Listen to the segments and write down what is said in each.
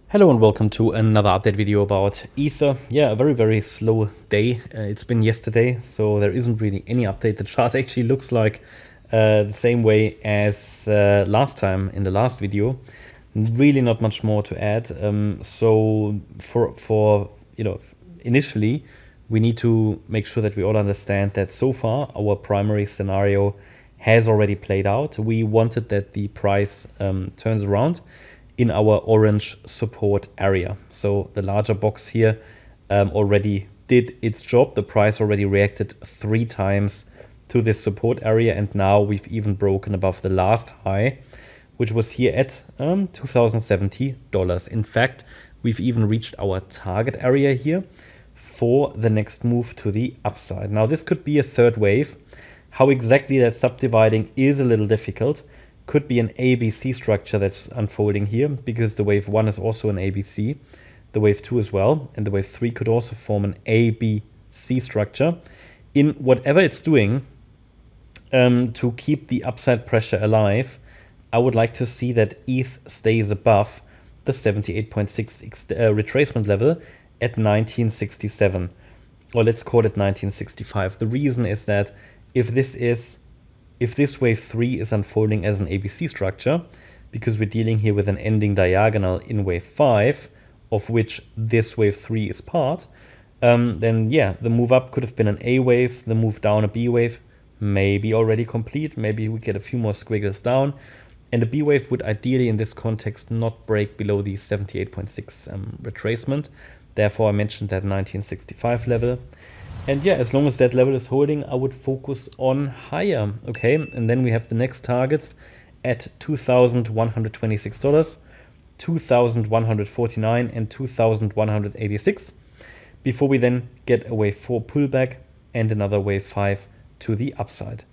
Hello and welcome to another update video about Ether. Yeah, a very slow day. It's been yesterday, so there isn't really any update. The chart actually looks like the same way as last time in the last video. Really not much more to add. So for initially we need to make sure that we all understand that so far our primary scenario has already played out. We wanted that the price turns around in our orange support area. So the larger box here already did its job. The price already reacted 3 times to this support area, and now we've even broken above the last high, which was here at $2,070. In fact, we've even reached our target area here for the next move to the upside. Now this could be a third wave. How exactly that's subdividing is a little difficult. Could be an ABC structure that's unfolding here, because the wave 1 is also an ABC, the wave 2 as well, and the wave 3 could also form an ABC structure. In whatever it's doing to keep the upside pressure alive, I would like to see that ETH stays above the 78.6 retracement level at 1967, or let's call it 1965. The reason is that if this wave 3 is unfolding as an ABC structure, because we're dealing here with an ending diagonal in wave 5, of which this wave 3 is part, then yeah, the move up could have been an A wave, the move down a B wave, maybe already complete, maybe we get a few more squiggles down, and the B wave would ideally in this context not break below the 78.6 retracement. Therefore I mentioned that 1965 level. And yeah, as long as that level is holding, I would focus on higher, okay? And then we have the next targets at $2,126, $2,149, and $2,186, before we then get a wave 4 pullback and another wave 5 to the upside.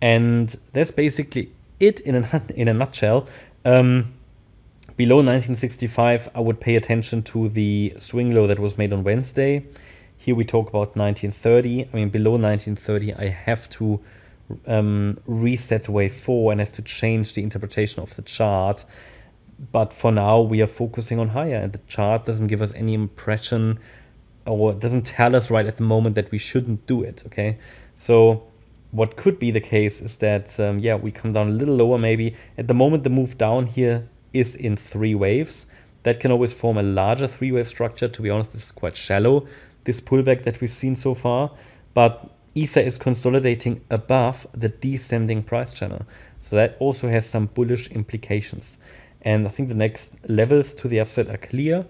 And that's basically it in a nutshell. Below 1965, I would pay attention to the swing low that was made on Wednesday. Here we talk about 1930. I mean, below 1930, I have to reset wave 4 and have to change the interpretation of the chart. But for now, we are focusing on higher, and the chart doesn't give us any impression, or doesn't tell us right at the moment that we shouldn't do it, okay? So what could be the case is that, yeah, we come down a little lower maybe. At the moment, the move down here is in 3 waves. That can always form a larger 3-wave structure. To be honest, this is quite shallow, this pullback that we've seen so far, but Ether is consolidating above the descending price channel. So that also has some bullish implications. And I think the next levels to the upside are clear.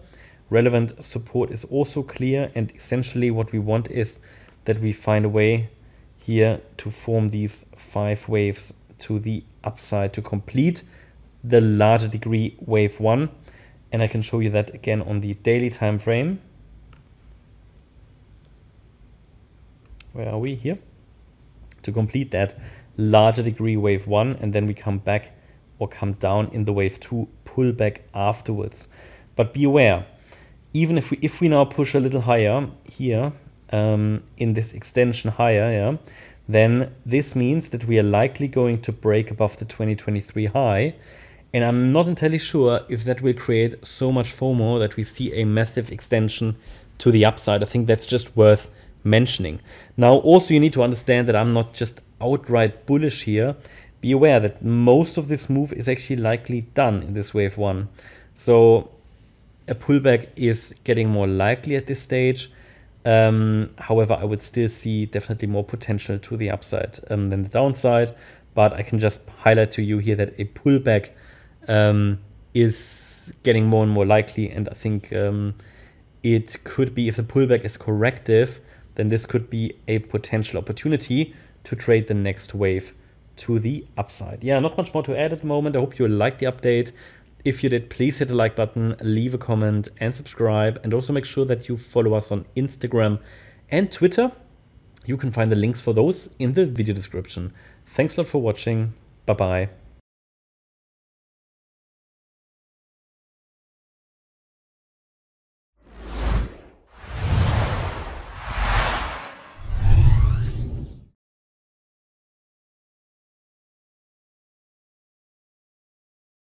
Relevant support is also clear. And essentially what we want is that we find a way here to form these 5 waves to the upside to complete the larger degree wave 1. And I can show you that again on the daily time frame. Where are we here? To complete that larger degree wave 1, and then we come back or come down in the wave 2 pullback afterwards. But be aware, even if we now push a little higher here in this extension higher, yeah, then this means that we are likely going to break above the 2023 high. And I'm not entirely sure if that will create so much FOMO that we see a massive extension to the upside. I think that's just worth mentioning. Now, also you need to understand that I'm not just outright bullish here. Be aware that most of this move is actually likely done in this wave 1. So a pullback is getting more likely at this stage. However, I would still see definitely more potential to the upside than the downside. But I can just highlight to you here that a pullback is getting more and more likely. And I think it could be, if the pullback is corrective, then this could be a potential opportunity to trade the next wave to the upside. Yeah, not much more to add at the moment. I hope you liked the update. If you did, please hit the like button, leave a comment and subscribe. And also make sure that you follow us on Instagram and Twitter. You can find the links for those in the video description. Thanks a lot for watching. Bye-bye.